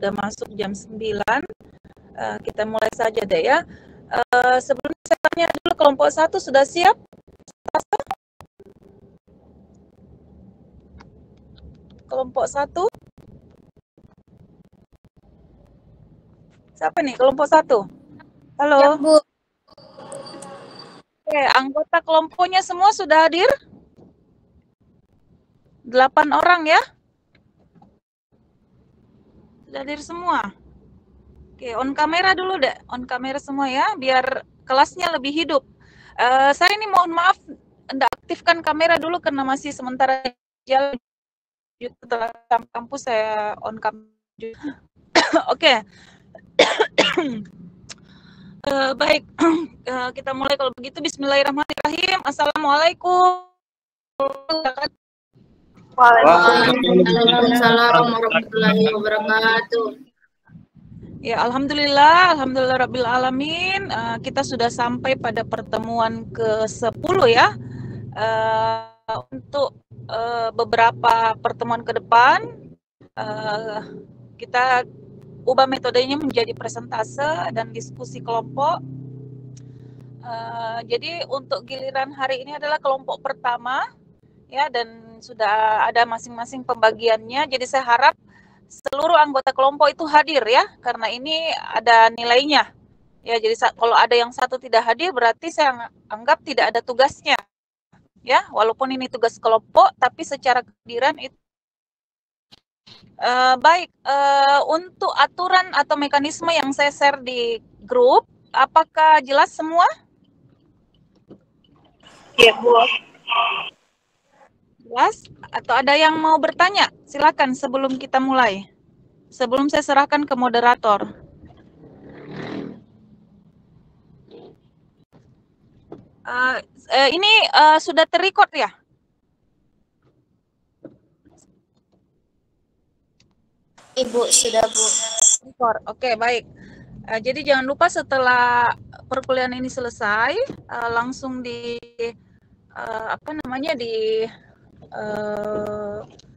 sudah masuk jam 9. Kita mulai saja deh ya. Sebelumnya saya tanya dulu, kelompok 1 sudah siap? Kelompok 1? Siapa nih kelompok 1? Halo? Ya, Bu. Oke, anggota kelompoknya semua sudah hadir? 8 orang ya? Sudah hadir semua? Oke, on kamera dulu deh. On kamera semua ya, biar kelasnya lebih hidup. Saya ini mohon maaf, tidak aktifkan kamera dulu karena masih sementara jalan. Setelah kampus saya on kamera. Oke. Baik, kita mulai kalau begitu. Bismillahirrahmanirrahim. Assalamualaikum. Waalaikumsalam warahmatullahi wabarakatuh. Ya, alhamdulillah rabbil alamin. Kita sudah sampai pada pertemuan ke-10 ya. Untuk beberapa pertemuan ke depan kita ubah metodenya menjadi presentase dan diskusi kelompok. Jadi untuk giliran hari ini adalah kelompok pertama ya, dan sudah ada masing-masing pembagiannya. Jadi saya harap seluruh anggota kelompok itu hadir ya, karena ini ada nilainya. Ya, jadi kalau ada yang satu tidak hadir berarti saya anggap tidak ada tugasnya. Ya, walaupun ini tugas kelompok, tapi secara kehadiran itu baik. Untuk aturan atau mekanisme yang saya share di grup, apakah jelas semua? Iya, Bu. Jelas? Atau ada yang mau bertanya? Silakan sebelum kita mulai. Sebelum saya serahkan ke moderator. Ini sudah terrecord ya? Ibu sudah, Bu. Oke, baik. Jadi jangan lupa setelah perkuliahan ini selesai, langsung di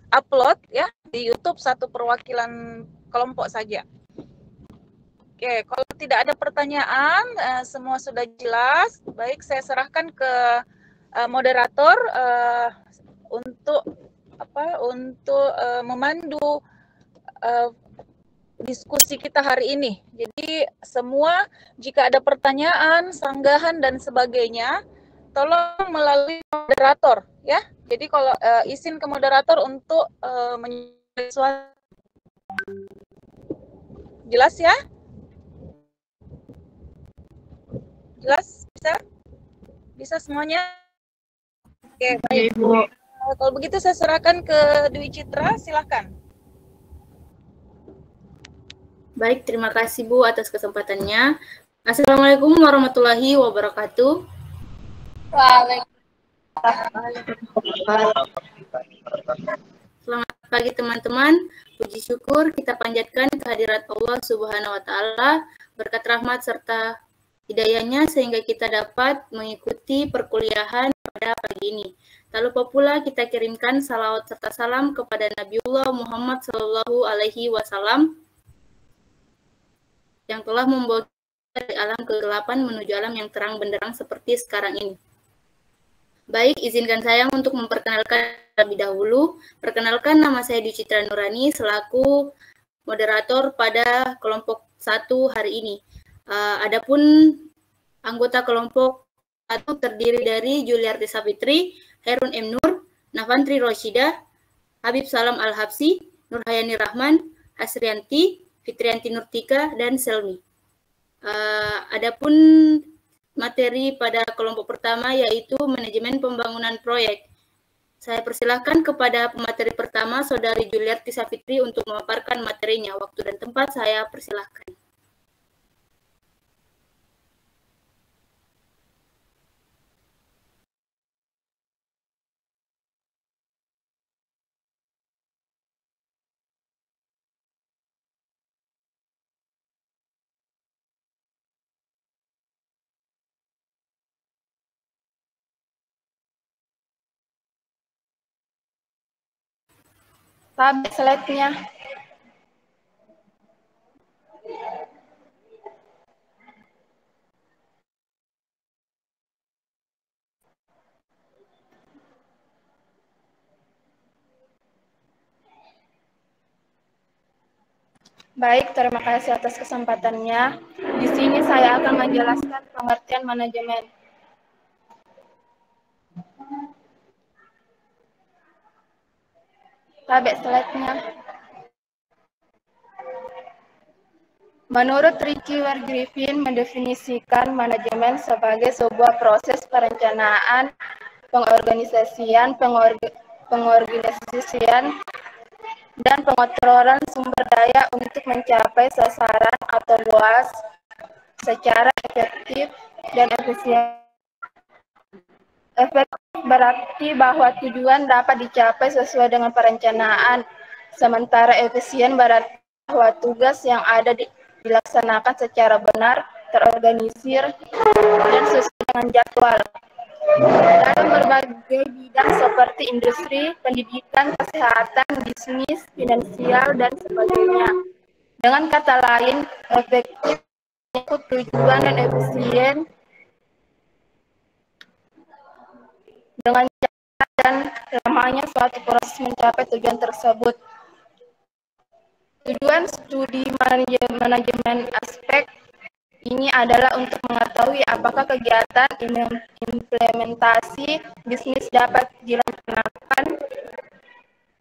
upload ya di YouTube satu perwakilan kelompok saja. Oke, kalau tidak ada pertanyaan, semua sudah jelas. Baik, saya serahkan ke moderator untuk memandu diskusi kita hari ini. Jadi semua jika ada pertanyaan, sanggahan dan sebagainya, tolong melalui moderator ya. Jadi kalau izin ke moderator untuk menyesuaikan. Jelas ya? Jelas? Bisa semuanya? Oke, baik. Kalau begitu saya serahkan ke Dwi Citra, silahkan. Baik, terima kasih Bu atas kesempatannya. Assalamualaikum warahmatullahi wabarakatuh. Selamat pagi teman-teman. Puji syukur kita panjatkan kehadirat Allah Subhanahu wa taala, berkat rahmat serta hidayahnya sehingga kita dapat mengikuti perkuliahan pada pagi ini. Tak lupa pula kita kirimkan salawat serta salam kepada Nabiullah Muhammad Sallallahu Alaihi Wasallam yang telah membawa kita dari alam kegelapan menuju alam yang terang benderang seperti sekarang ini. Baik, izinkan saya untuk memperkenalkan terlebih dahulu. Perkenalkan, nama saya Dwi Citra Nurani selaku moderator pada kelompok 1 hari ini. Adapun anggota kelompok 1 terdiri dari Juliarti Sapitri, Herun M. Nur, Navantri Roshida, Habib Salam Al-Habsi, Nurhayani Rahman, Hasrianti, Fitrianti Nurtika, dan Selmi. Adapun materi pada kelompok pertama yaitu manajemen pembangunan proyek. Saya persilahkan kepada pemateri pertama, Saudari Juliarti Sapitri, untuk memaparkan materinya. Waktu dan tempat saya persilahkan. Slide-nya. Baik, terima kasih atas kesempatannya. Di sini saya akan menjelaskan pengertian manajemen. Tabel slide-nya. Menurut Ricky Ware Griffin mendefinisikan manajemen sebagai sebuah proses perencanaan, pengorganisasian, dan pengontrolan sumber daya untuk mencapai sasaran atau luas secara efektif dan efisien. Efektif berarti bahwa tujuan dapat dicapai sesuai dengan perencanaan, sementara efisien berarti bahwa tugas yang ada dilaksanakan secara benar, terorganisir, dan sesuai dengan jadwal. Dalam berbagai bidang seperti industri, pendidikan, kesehatan, bisnis, finansial, dan sebagainya. Dengan kata lain, efektif menyangkut tujuan dan efisien dengan cara dan lamanya suatu proses mencapai tujuan tersebut. Tujuan studi manajemen aspek ini adalah untuk mengetahui apakah kegiatan implementasi bisnis dapat dilaksanakan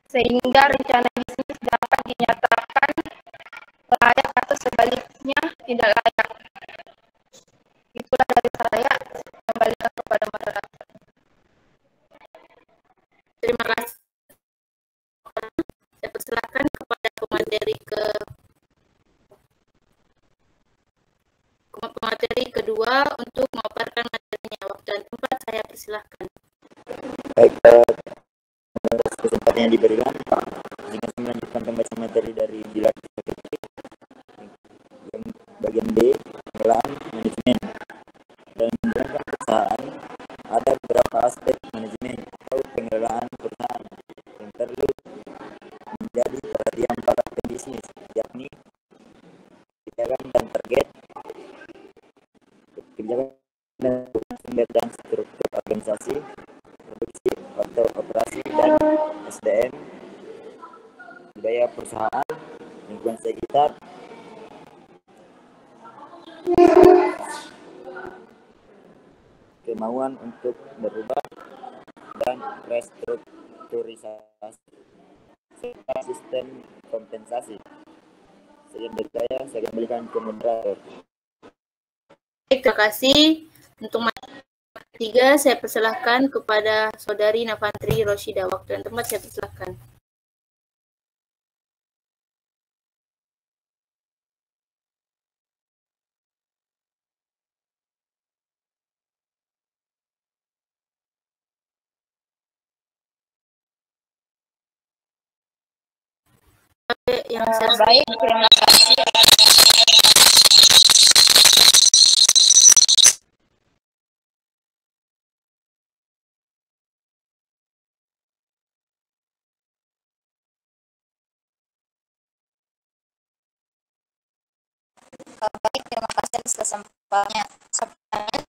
sehingga rencana bisnis dapat dinyatakan layak atau sebaliknya tidak layak. Itulah dari saya, kembalikan kepada moderator. Terima kasih. Saya persilakan kepada pemateri kedua untuk memaparkan materinya. Waktu dan tempat saya persilahkan. Baik, kesempatan yang diberikan, jika saya melanjutkan pembahasan materi dari Bilar bagian B, pengelolaan manajemen. Dalam menjalankan perusahaan, ada beberapa aspek manajemen atau pengelolaan perusahaan yang perlu menjadi perhatian para pebisnis, yakni kebijakan dan target, kebijakan dan sumber dan struktur organisasi, produksi atau operasi dan SDM, budaya perusahaan, lingkungan sekitar, kemauan untuk berubah, dan restrukturisasi serta sistem kompensasi. Sekian dari saya kembalikan ke moderator. Baik, terima kasih. Untuk materi ketiga, saya persilahkan kepada Saudari Navantri Roshida. Waktu dan tempat saya persilahkan. Baik, terima kasih. Baik, terima kasih atas kesempatannya.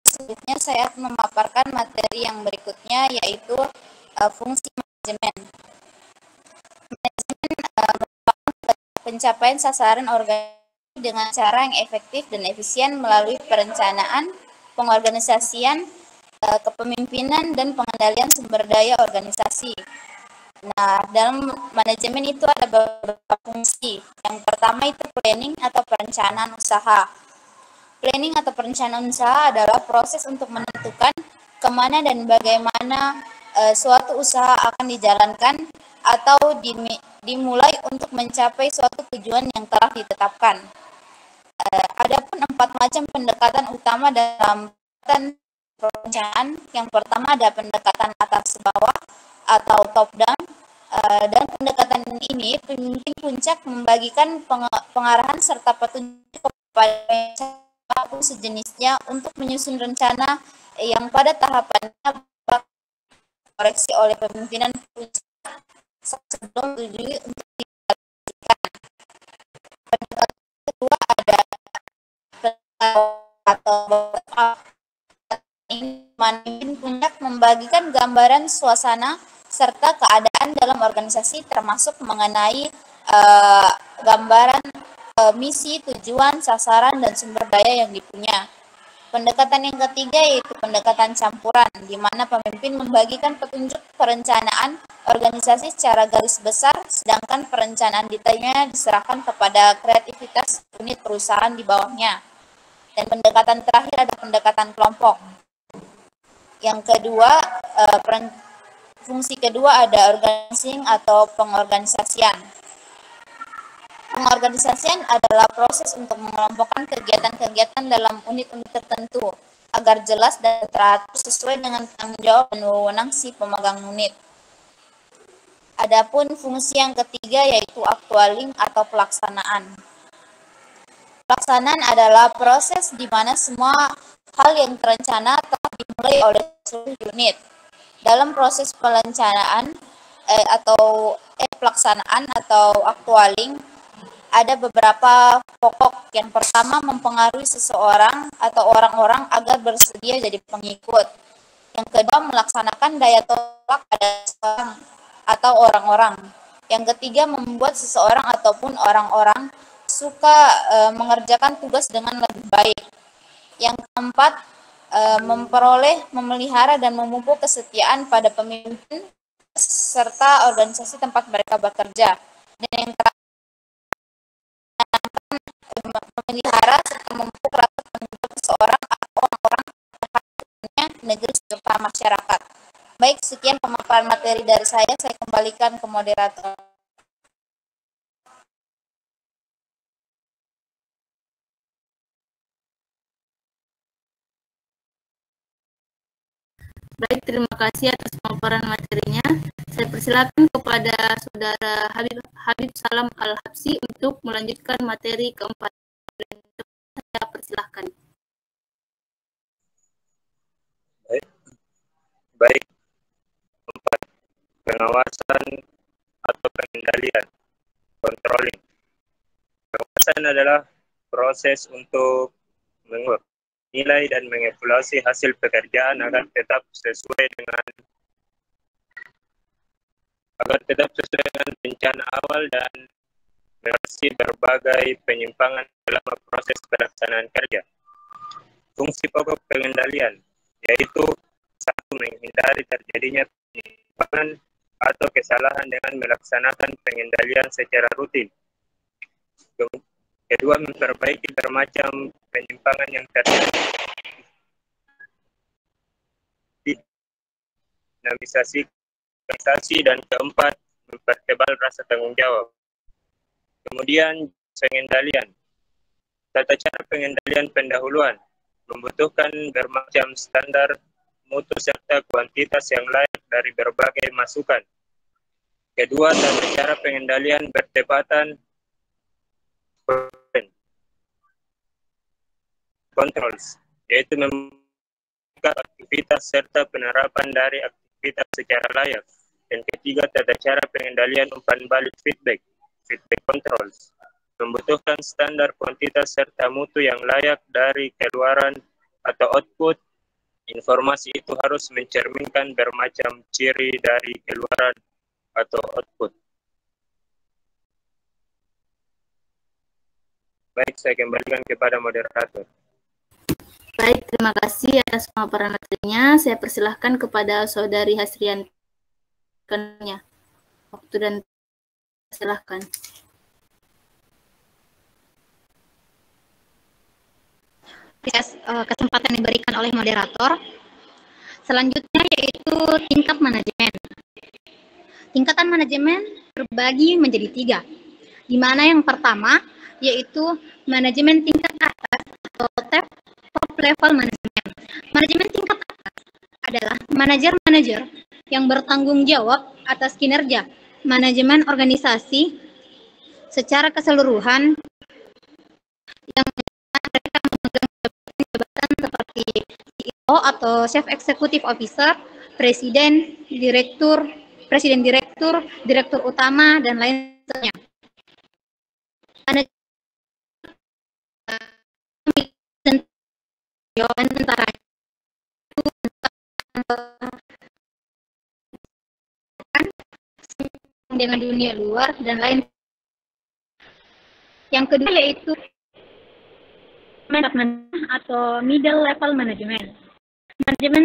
Selanjutnya saya akan memaparkan materi yang berikutnya, yaitu fungsi manajemen. Manajemen merupakan pencapaian sasaran organisasi dengan cara yang efektif dan efisien melalui perencanaan, pengorganisasian, kepemimpinan, dan pengendalian sumber daya organisasi. Nah, dalam manajemen itu ada beberapa fungsi. Yang pertama itu planning atau perencanaan usaha. Planning atau perencanaan usaha adalah proses untuk menentukan kemana dan bagaimana suatu usaha akan dijalankan atau dimulai untuk mencapai suatu tujuan yang telah ditetapkan. Adapun 4 macam pendekatan utama dalam perencanaan. Yang pertama ada pendekatan atas bawah atau top down, dan pendekatan ini pemimpin puncak membagikan pengarahan serta petunjuk kepada apapun sejenisnya untuk menyusun rencana yang pada tahapannya koreksi oleh pemimpinan puncak sebelum tujuan untuk dilakukan. Pendekatan kedua ada atau pemimpin puncak membagikan gambaran suasana serta keadaan dalam organisasi, termasuk mengenai gambaran misi, tujuan, sasaran, dan sumber daya yang dipunya. Pendekatan yang ketiga yaitu pendekatan campuran, di mana pemimpin membagikan petunjuk perencanaan organisasi secara garis besar, sedangkan perencanaan detailnya diserahkan kepada kreativitas unit perusahaan di bawahnya. Dan pendekatan terakhir ada pendekatan kelompok. Yang kedua, fungsi kedua ada organizing atau pengorganisasian. Pengorganisasian adalah proses untuk mengelompokkan kegiatan-kegiatan dalam unit-unit tertentu agar jelas dan teratur sesuai dengan tanggung jawab dan wewenang si pemegang unit. Adapun fungsi yang ketiga yaitu actualing atau pelaksanaan. Pelaksanaan adalah proses di mana semua hal yang terencana telah dimulai oleh seluruh unit. Dalam proses perencanaan pelaksanaan atau actualing ada beberapa pokok. Yang pertama, mempengaruhi seseorang atau orang-orang agar bersedia jadi pengikut. Yang kedua, melaksanakan daya tolak pada seseorang atau orang-orang. Yang ketiga, membuat seseorang ataupun orang-orang suka mengerjakan tugas dengan lebih baik. Yang keempat, memperoleh, memelihara, dan memupuk kesetiaan pada pemimpin serta organisasi tempat mereka bekerja. Dan yang terakhir, memelihara serta memupuk rasa tanggung jawab seseorang atau orang-orang terhadap negeri serta masyarakat. Baik, sekian pemaparan materi dari saya kembalikan ke moderator. Baik, terima kasih atas pemaparan materinya. Saya persilakan kepada Saudara Habib Salam Al-Habsi untuk melanjutkan materi keempat. Saya persilahkan. Baik. Keempat, pengawasan atau pengendalian, controlling. Pengawasan adalah proses untuk mengukur, nilai dan mengevaluasi hasil pekerjaan agar tetap sesuai dengan rencana awal dan mengatasi berbagai penyimpangan dalam proses pelaksanaan kerja. Fungsi pokok pengendalian yaitu satu, menghindari terjadinya penyimpangan atau kesalahan dengan melaksanakan pengendalian secara rutin. Kedua, memperbaiki bermacam penyimpangan yang terjadi. Dinamisasi, dan keempat, mempertebal rasa tanggung jawab. Kemudian, pengendalian. Tata cara pengendalian pendahuluan membutuhkan bermacam standar mutu serta kuantitas yang layak dari berbagai masukan. Kedua, tata cara pengendalian bertepatan controls, yaitu membuka aktivitas serta penerapan dari aktivitas secara layak. Dan ketiga, tata cara pengendalian umpan balik feedback controls, membutuhkan standar kuantitas serta mutu yang layak dari keluaran atau output. Informasi itu harus mencerminkan bermacam ciri dari keluaran atau output. Baik, saya kembalikan kepada moderator. Baik, terima kasih atas pemaparan materinya. Saya persilahkan kepada Saudari Hasrian. Waktu dan silahkan. Kesempatan yang diberikan oleh moderator. Selanjutnya yaitu tingkat manajemen. Tingkatan manajemen terbagi menjadi 3, di mana yang pertama yaitu manajemen tingkat atas atau top level manajemen. Manajemen tingkat atas adalah manajer-manajer yang bertanggung jawab atas kinerja manajemen organisasi secara keseluruhan, yang mereka memegang jabatan seperti CEO atau Chief Executive Officer, presiden direktur, direktur utama, dan lain sebagainya. Antara dengan dunia luar dan lain. Yang kedua yaitu manajemen atau middle level management. Manajemen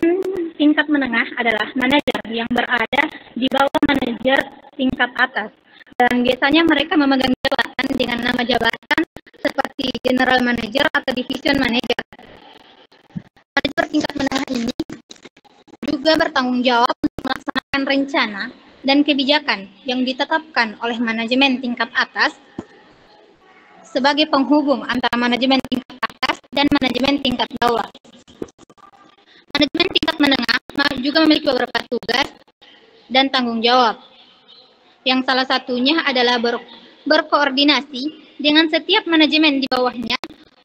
tingkat menengah adalah manajer yang berada di bawah manajer tingkat atas. Dan biasanya mereka memegang jabatan dengan nama jabatan seperti general manager atau division manager. Manajer tingkat menengah ini juga bertanggung jawab untuk melaksanakan rencana dan kebijakan yang ditetapkan oleh manajemen tingkat atas sebagai penghubung antara manajemen tingkat atas dan manajemen tingkat bawah. Manajemen tingkat menengah juga memiliki beberapa tugas dan tanggung jawab, yang salah satunya adalah berkoordinasi dengan setiap manajemen di bawahnya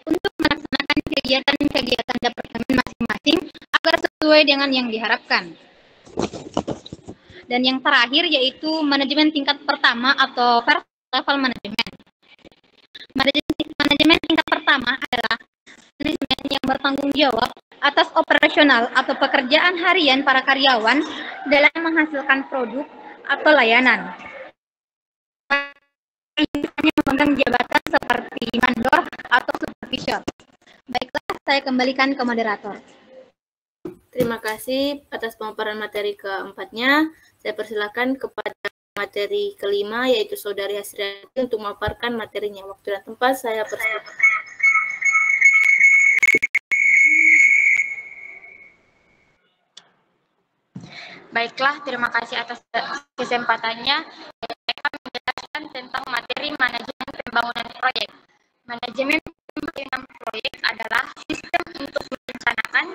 untuk melaksanakan kegiatan-kegiatan departemen masing-masing agar sesuai dengan yang diharapkan. Dan yang terakhir yaitu manajemen tingkat pertama atau first level manajemen. Manajemen tingkat pertama adalah manajemen yang bertanggung jawab atas operasional atau pekerjaan harian para karyawan dalam menghasilkan produk atau layanan. Misalnya memegang jabatan seperti mandor atau supervisor. Baiklah, saya kembalikan ke moderator. Terima kasih atas pemaparan materi keempatnya. Saya persilakan kepada materi kelima, yaitu Saudari Hasriati untuk memaparkan materinya. Waktu dan tempat saya persilakan. Baiklah, terima kasih atas kesempatannya. Saya akan menjelaskan tentang materi manajemen pembangunan proyek. Manajemen pembangunan proyek adalah sistem untuk merencanakan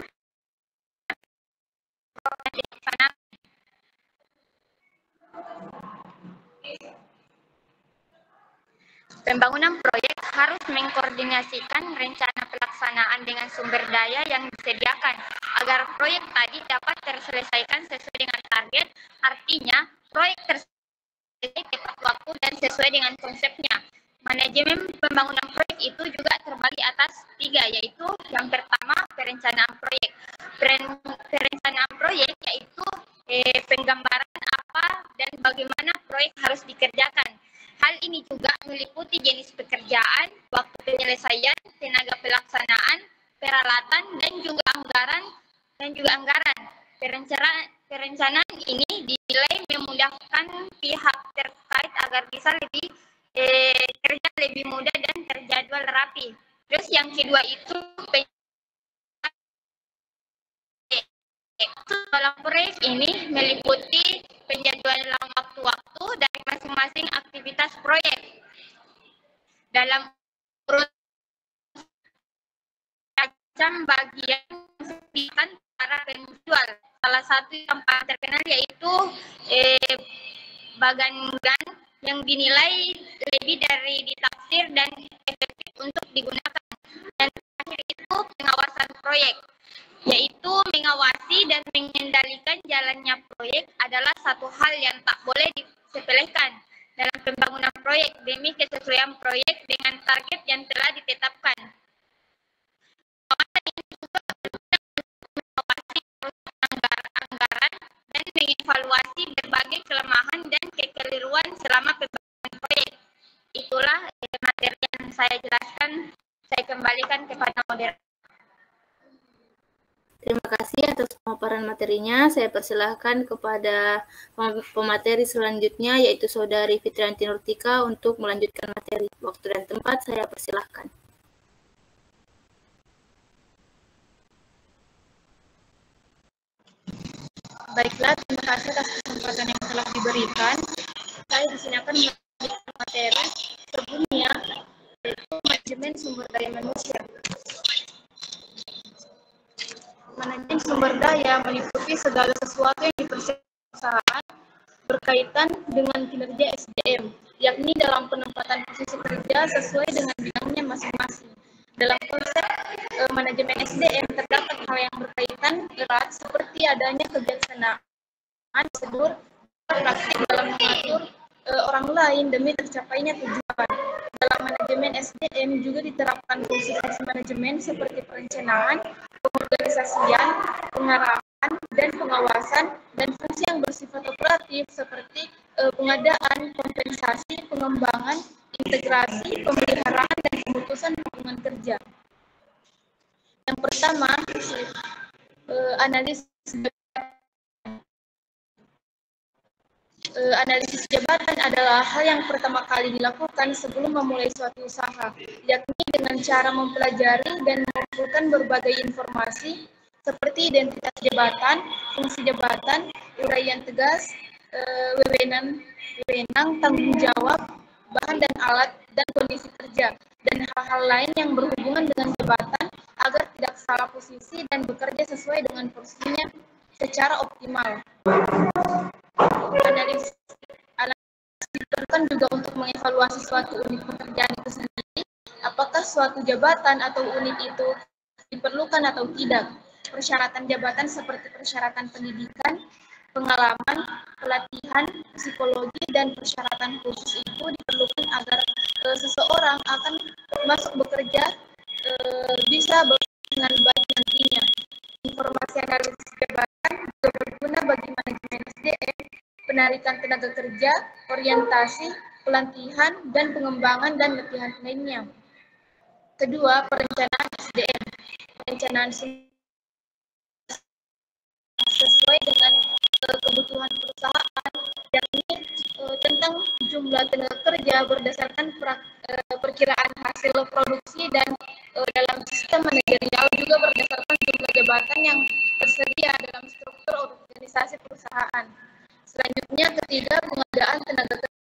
Pembangunan proyek harus mengkoordinasikan rencana pelaksanaan dengan sumber daya yang disediakan agar proyek tadi dapat terselesaikan sesuai dengan target. Artinya, proyek terselesai tepat waktu dan sesuai dengan konsepnya. Manajemen pembangunan proyek itu juga terbagi atas 3, yaitu yang pertama perencanaan proyek. Perencanaan proyek yaitu penggambaran apa dan bagaimana proyek harus dikerjakan. Hal ini juga meliputi jenis pekerjaan, waktu penyelesaian, tenaga pelaksanaan, peralatan, dan juga anggaran. Perencanaan ini dinilai memudahkan pihak terkait agar bisa kerja lebih mudah dan terjadwal rapi. Terus yang kedua itu dalam proyek ini meliputi penjadwalan waktu-waktu dari masing-masing aktivitas proyek. Dalam macam bagian disediakan para penjual. Salah satu yang paling terkenal yaitu bagan yang dinilai lebih dari ditafsir dan efektif untuk digunakan. Dan terakhir itu pengawasan proyek, yaitu mengawasi dan mengendalikan jalannya proyek adalah satu hal yang tak boleh disepelekan dalam pembangunan proyek demi kesesuaian proyek dengan target yang telah ditetapkan. Pengawasan ini juga mengawasi anggaran dan mengevaluasi berbagai kelemahan dan kekeliruan selama pembangunan proyek. Itulah materi yang saya jelaskan. Saya kembalikan kepada moderator. Terima kasih atas pemaparan materinya. Saya persilahkan kepada pemateri selanjutnya, yaitu Saudari Fitrianti Nurtika untuk melanjutkan materi. Waktu dan tempat saya persilahkan. Baiklah, terima kasih atas kesempatan yang telah diberikan. Saya di sini akan melanjutkan materi sebelumnya, yaitu manajemen sumber daya manusia. Manajemen sumber daya meliputi segala sesuatu yang dipersiapkan perusahaan berkaitan dengan kinerja SDM, yakni dalam penempatan posisi kerja sesuai dengan bidangnya masing-masing. Dalam konsep manajemen SDM terdapat hal yang berkaitan erat seperti adanya kebijaksanaan, prosedur, praktik dalam mengatur orang lain demi tercapainya tujuan. Dalam manajemen SDM juga diterapkan fungsi-fungsi manajemen seperti perencanaan, pengorganisasian, pengarahan, dan pengawasan, dan fungsi yang bersifat operatif seperti pengadaan, kompensasi, pengembangan, integrasi, pemeliharaan, dan pemutusan hubungan kerja. Yang pertama, analisis analisis jabatan adalah hal yang pertama kali dilakukan sebelum memulai suatu usaha, yakni dengan cara mempelajari dan mengumpulkan berbagai informasi seperti identitas jabatan, fungsi jabatan, uraian tegas, wewenang, tanggung jawab, bahan dan alat, dan kondisi kerja, dan hal-hal lain yang berhubungan dengan jabatan agar tidak salah posisi dan bekerja sesuai dengan porsinya secara optimal. Analisis diperlukan juga untuk mengevaluasi suatu unit pekerjaan itu sendiri, apakah suatu jabatan atau unit itu diperlukan atau tidak. Persyaratan jabatan seperti persyaratan pendidikan, pengalaman, pelatihan, psikologi, dan persyaratan khusus itu diperlukan agar seseorang akan masuk bekerja bisa dengan baik nantinya. Informasi analisis jabatan juga berguna bagi manajemen SDM, penarikan tenaga kerja, orientasi, pelatihan, dan pengembangan dan latihan lainnya. Kedua, perencanaan SDM. Perencanaan sesuai dengan kebutuhan perusahaan, yakni tentang jumlah tenaga kerja berdasarkan perkiraan hasil produksi dan dalam sistem manajerial juga berdasarkan jumlah jabatan yang tersedia dalam struktur organisasi perusahaan. Selanjutnya, ketiga, pengadaan tenaga kerja.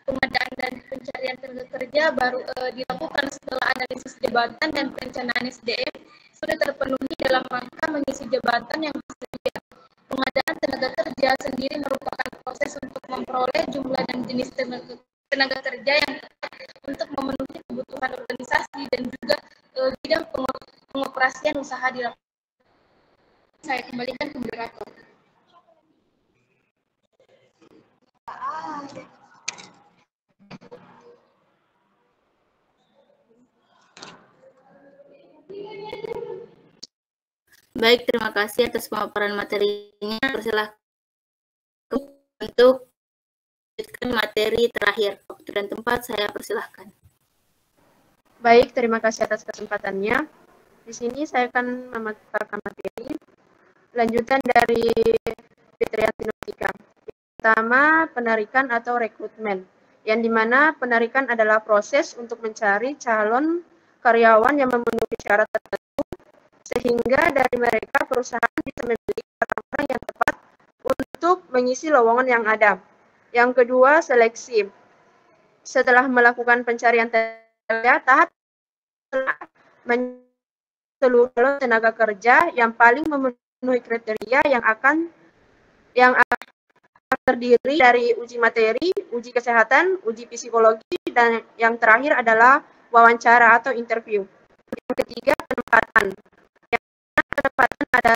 Pengadaan dan pencarian tenaga kerja baru dilakukan setelah analisis jabatan dan perencanaan SDM sudah terpenuhi dalam rangka mengisi jabatan yang tersedia. Pengadaan tenaga kerja sendiri merupakan proses untuk memperoleh jumlah dan jenis tenaga kerja yang tepat untuk memenuhi kebutuhan organisasi dan juga bidang pengoperasian usaha dilakukan. Saya kembalikan ke moderator. Baik, terima kasih atas pemaparan materinya. Persilahkan untuk melanjutkan materi terakhir. Waktu dan tempat saya persilahkan. Baik, terima kasih atas kesempatannya. Di sini saya akan memaparkan materi lanjutan dari kriteria Sinoptika. Pertama, penarikan atau rekrutmen, yang dimana penarikan adalah proses untuk mencari calon karyawan yang memenuhi syarat tertentu sehingga dari mereka perusahaan bisa memilih orang-orang yang tepat untuk mengisi lowongan yang ada. Yang kedua, seleksi. Setelah melakukan pencarian tahap seluruh tenaga kerja yang paling memenuhi kriteria yang akan terdiri dari uji materi, uji kesehatan, uji psikologi, dan yang terakhir adalah wawancara atau interview. Yang ketiga, penempatan. Penempatan adalah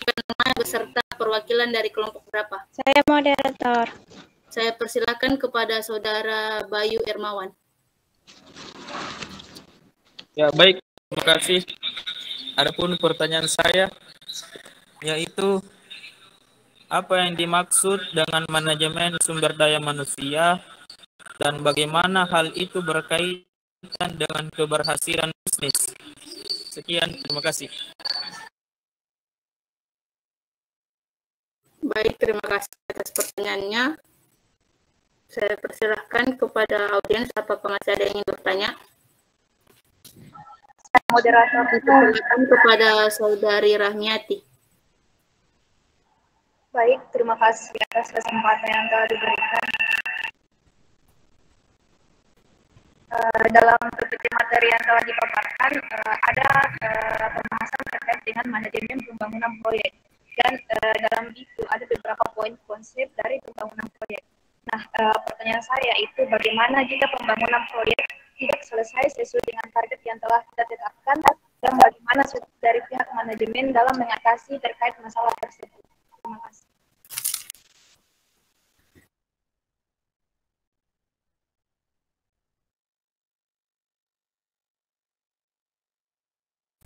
mengajukan nama beserta perwakilan dari kelompok berapa? Saya moderator. Saya persilakan kepada Saudara Bayu Ermawan. Ya, baik. Terima kasih. Adapun pertanyaan saya yaitu apa yang dimaksud dengan manajemen sumber daya manusia dan bagaimana hal itu berkaitan dengan keberhasilan bisnis. Sekian, terima kasih. Baik, terima kasih atas pertanyaannya. Saya persilahkan kepada audiens apakah masih ada yang ingin bertanya. Moderator, Persilakan kepada Saudari Rahmiati. baik, terima kasih atas kesempatan yang telah diberikan. Dalam PPT materi yang telah dipaparkan, ada pembahasan terkait dengan manajemen pembangunan proyek. Dan dalam itu ada beberapa poin konsep dari pembangunan proyek. Nah, pertanyaan saya itu bagaimana jika pembangunan proyek tidak selesai sesuai dengan target yang telah kita tetapkan, dan bagaimana dari pihak manajemen dalam mengatasi terkait masalah tersebut. Terima kasih.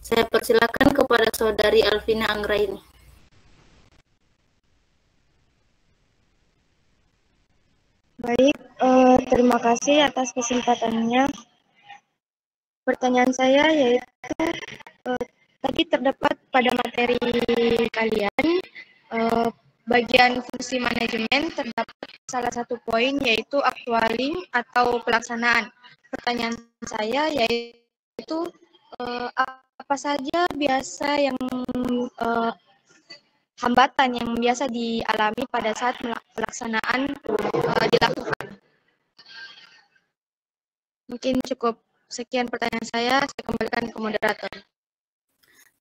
Saya persilakan kepada Saudari Alvina Anggraini. Baik, terima kasih atas kesempatannya. Pertanyaan saya yaitu tadi terdapat pada materi kalian bagian fungsi manajemen terdapat salah satu poin yaitu actualing atau pelaksanaan. Pertanyaan saya yaitu apa saja biasa yang hambatan yang biasa dialami pada saat pelaksanaan dilakukan. Mungkin cukup sekian pertanyaan saya kembalikan ke moderator.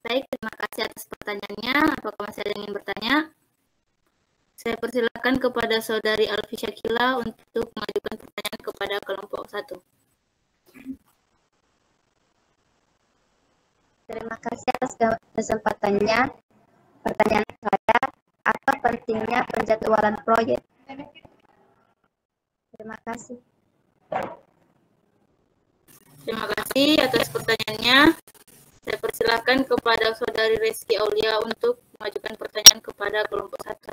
Baik, terima kasih atas pertanyaannya. Apakah masih ada yang ingin bertanya? Saya persilakan kepada Saudari Alfi Syakila untuk mengajukan pertanyaan kepada kelompok 1. Terima kasih atas kesempatannya. Pertanyaan saya, apa pentingnya penjadwalan proyek? Terima kasih. Terima kasih atas pertanyaannya. Saya persilakan kepada Saudari Reski Aulia untuk mengajukan pertanyaan kepada kelompok 1.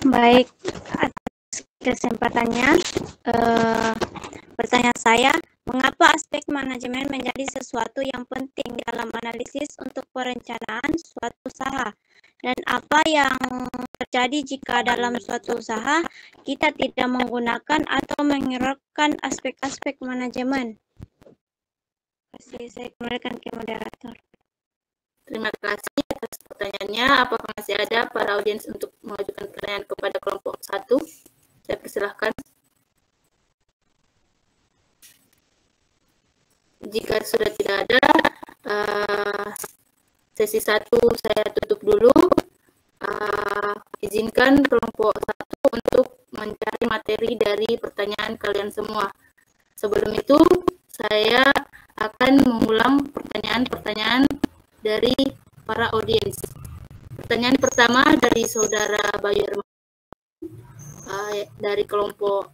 Baik, atas kesempatannya, pertanyaan saya, mengapa aspek manajemen menjadi sesuatu yang penting dalam analisis untuk perencanaan suatu usaha? Dan apa yang terjadi jika dalam suatu usaha kita tidak menggunakan atau menghiraukan aspek-aspek manajemen? Saya kembalikan ke moderator. Terima kasih atas pertanyaannya. Apakah masih ada para audiens untuk mengajukan pertanyaan kepada kelompok 1? Saya persilahkan. Jika sudah tidak ada, sesi 1 saya tutup dulu. Izinkan kelompok 1 untuk mencari materi dari pertanyaan kalian semua. Sebelum itu, saya akan mengulang pertanyaan-pertanyaan dari para audiens. Pertanyaan pertama dari Saudara Bayu dari kelompok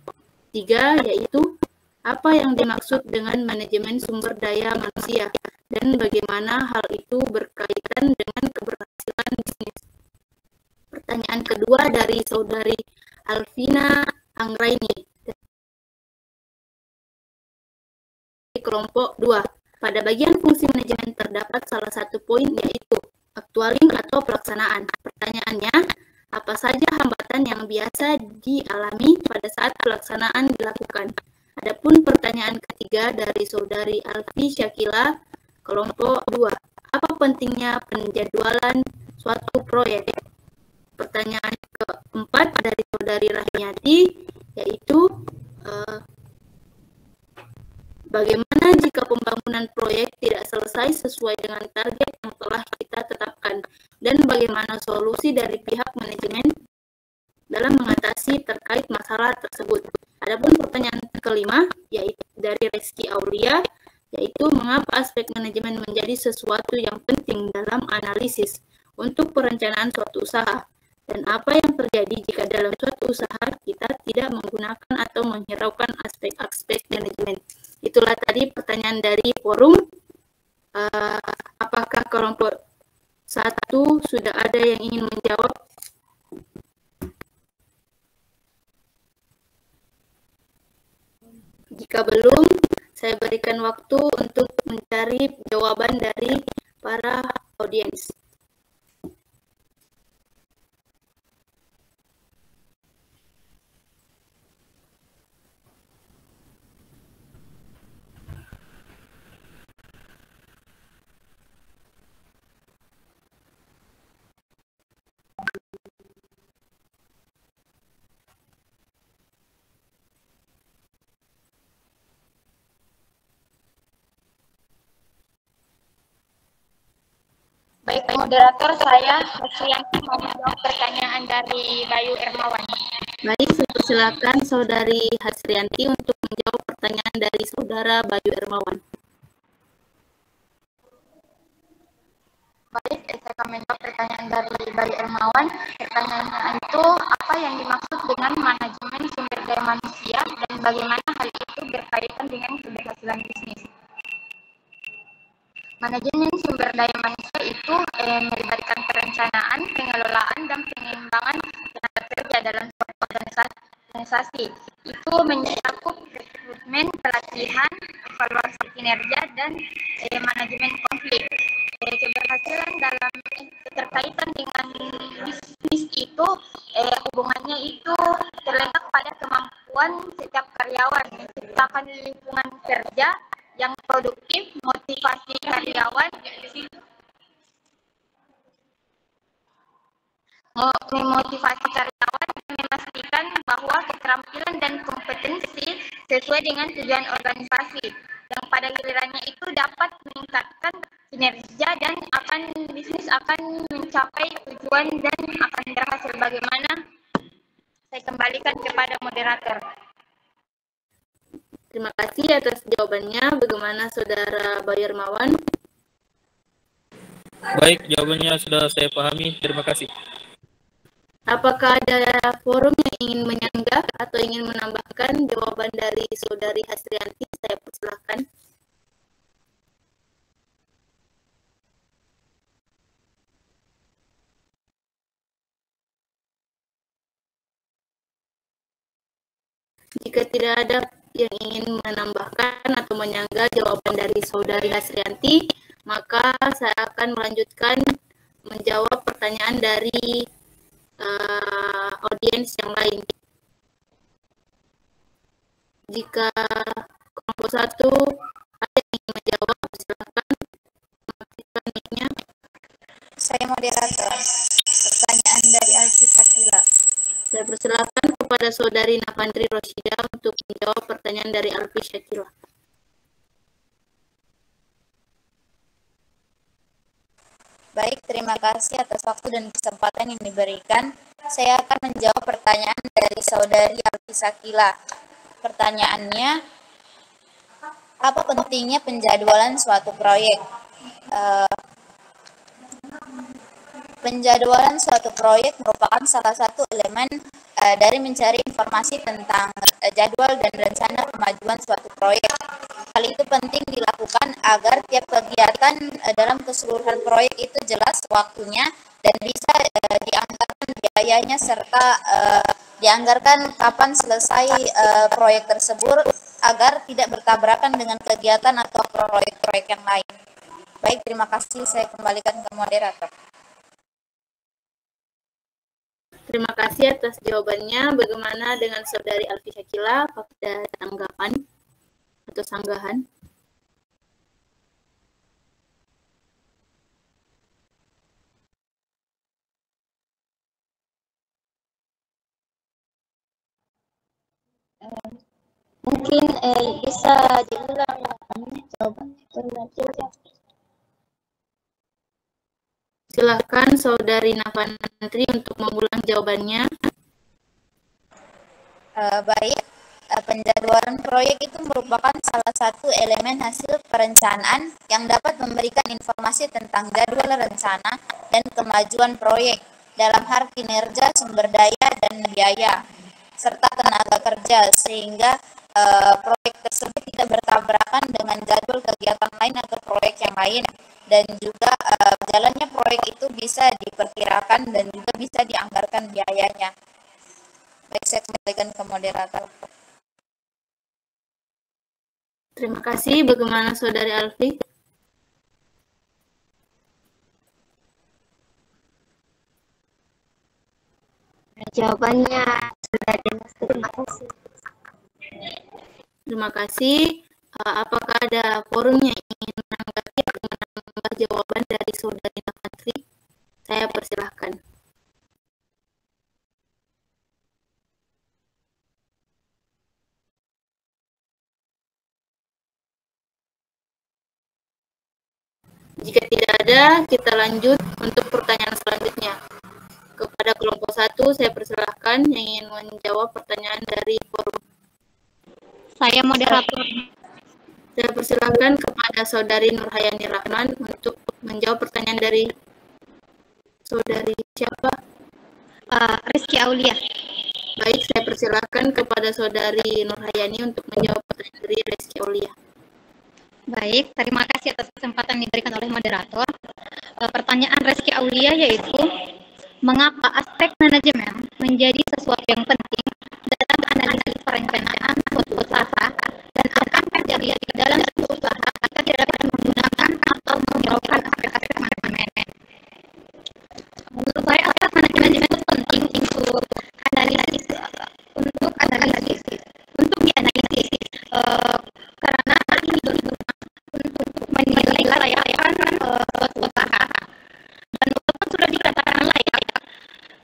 3, yaitu apa yang dimaksud dengan manajemen sumber daya manusia dan bagaimana hal itu berkaitan dengan keberhasilan bisnis. Pertanyaan kedua dari Saudari Alvina Anggraini dari kelompok 2. Pada bagian fungsi manajemen terdapat salah satu poin yaitu actualing atau pelaksanaan. Pertanyaannya, apa saja hambatan yang biasa dialami pada saat pelaksanaan dilakukan? Adapun pertanyaan ketiga dari Saudari Alfi Syakila, kelompok 2. Apa pentingnya penjadwalan suatu proyek? Pertanyaan keempat dari Saudari Rahmiati, yaitu bagaimana jika pembangunan proyek tidak selesai sesuai dengan target yang telah kita tetapkan, dan bagaimana solusi dari pihak manajemen dalam mengatasi terkait masalah tersebut? Adapun pertanyaan kelima, yaitu dari Reski Aulia, yaitu mengapa aspek manajemen menjadi sesuatu yang penting dalam analisis untuk perencanaan suatu usaha, dan apa yang terjadi jika dalam suatu usaha kita tidak menggunakan atau menghiraukan aspek-aspek manajemen. Itulah tadi pertanyaan dari forum. Apakah kelompok 1 sudah ada yang ingin menjawab? Jika belum, saya berikan waktu untuk mencari jawaban dari para audiens. Baik, moderator, saya Hasrianti mau menjawab pertanyaan dari Bayu Ermawan. Baik, saya persilakan Saudari Hasrianti untuk menjawab pertanyaan dari Saudara Bayu Ermawan. Baik, saya akan menjawab pertanyaan dari Bayu Ermawan. Pertanyaannya itu, apa yang dimaksud dengan manajemen sumber daya manusia dan bagaimana hal itu berkaitan dengan keberhasilan bisnis? Manajemen sumber daya manusia itu melibatkan perencanaan, pengelolaan, dan pengembangan tenaga kerja dalam suatu organisasi. Itu mencakup rekrutmen, pelatihan, evaluasi kinerja, dan manajemen konflik. Keberhasilan dalam keterkaitan dengan bisnis itu hubungannya itu terletak pada kemampuan setiap karyawan menciptakan lingkungan kerja yang produktif, memotivasi karyawan dan memastikan bahwa keterampilan dan kompetensi sesuai dengan tujuan organisasi, yang pada gilirannya itu dapat meningkatkan kinerja dan bisnis akan mencapai tujuan dan akan berhasil. Bagaimana? Saya kembalikan kepada moderator. Terima kasih atas jawabannya. Bagaimana Saudara Bayu Ermawan? Baik, jawabannya sudah saya pahami. Terima kasih. Apakah ada forum yang ingin menyanggah atau ingin menambahkan jawaban dari Saudari Hasrianti? Saya persilahkan. Jika tidak ada yang ingin menambahkan atau menyanggah jawaban dari Saudari Hasrianti, maka saya akan melanjutkan menjawab pertanyaan dari audiens yang lain. Jika kelompok 1 ada yang ingin menjawab, silakan matikan mic-nya. Saya moderator. Pertanyaan dari Alfi Sakila. Saya persilakan kepada Saudari Navandri Roshida untuk menjawab pertanyaan dari Alfi Syakila. Baik, terima kasih atas waktu dan kesempatan yang diberikan. Saya akan menjawab pertanyaan dari Saudari Alfi Sakila. Pertanyaannya, apa pentingnya penjadwalan suatu proyek? Penjadwalan suatu proyek merupakan salah satu elemen dari mencari informasi tentang jadwal dan rencana kemajuan suatu proyek. Hal itu penting dilakukan agar tiap kegiatan dalam keseluruhan proyek itu jelas waktunya dan bisa dianggarkan biayanya serta dianggarkan kapan selesai proyek tersebut agar tidak bertabrakan dengan kegiatan atau proyek-proyek yang lain. Baik, terima kasih. Saya kembalikan ke moderator. Terima kasih atas jawabannya. Bagaimana dengan Saudari Alfi Syakila? Apakah ada tanggapan atau sanggahan? Mungkin bisa diulang jawaban itu nanti. Silakan Saudari Navandri untuk mengulang jawabannya. Baik, penjadwalan proyek itu merupakan salah satu elemen hasil perencanaan yang dapat memberikan informasi tentang jadwal rencana dan kemajuan proyek dalam hal kinerja, sumber daya, dan biaya, serta tenaga kerja, sehingga proyek tersebut tidak bertabrakan dengan jadwal kegiatan lain atau proyek yang lain, dan juga jalannya proyek itu bisa diperkirakan dan juga bisa dianggarkan biayanya. Baik, saya kembalikan ke moderator. Terima kasih. Bagaimana Saudari Alfi? Jawabannya sudah jelas. Terima kasih. Terima kasih. Apakah ada forum yang ingin menanggapi atau menambah jawaban dari Saudari Nafantri? Saya persilahkan. Jika tidak ada, kita lanjut untuk pertanyaan selanjutnya. Kepada kelompok 1, saya persilahkan yang ingin menjawab pertanyaan dari forum. Saya moderator. Saya persilahkan kepada Saudari Nurhayani Rahman untuk menjawab pertanyaan dari Saudari siapa? Rizky Aulia. Baik, saya persilahkan kepada Saudari Nurhayani untuk menjawab pertanyaan dari Rizky Aulia. Baik, terima kasih atas kesempatan yang diberikan oleh moderator. Pertanyaan Rizky Aulia yaitu, mengapa aspek manajemen menjadi sesuatu yang penting dalam analisis perencanaan suatu usaha, dan akan terjadi di dalam suatu usaha kita tidak dapat menggunakan atau menghiraukan aspek-aspek manajemen. Menurut saya aspek manajemen itu penting untuk dianalisis karena hal ini berguna untuk menilai kelayakan suatu usaha, dan walaupun sudah dikatakan layak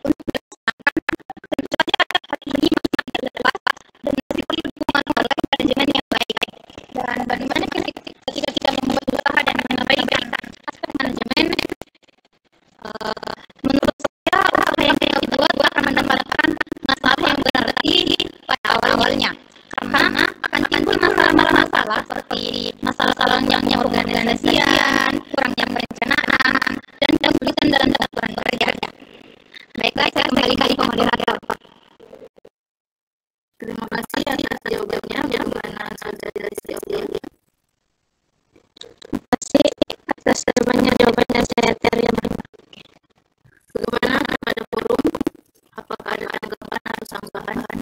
untuk dilaksanakan, tentu saja hal ini masih tidak jelas dan masih perlu dukungan oleh manajemen yang baik. Dan bagaimana ketika kita membuat usaha dan mengabaikan aspek manajemen, menurut saya usaha yang kita buat akan mendapatkan masalah yang berarti pada awalnya, karena akan timbul masalah-masalah seperti masalah yang organisasian, kurangnya perencanaan, dan kesulitan dalam aturan bekerja. Baiklah, saya kembalikan ke moderator. Terima kasih atas jawabannya. Bagaimana Saudari Rizky Aulia? Terima kasih atas jawabannya saya terima. Bagaimana kepada forum? Apakah ada tanggapan atau tambahan?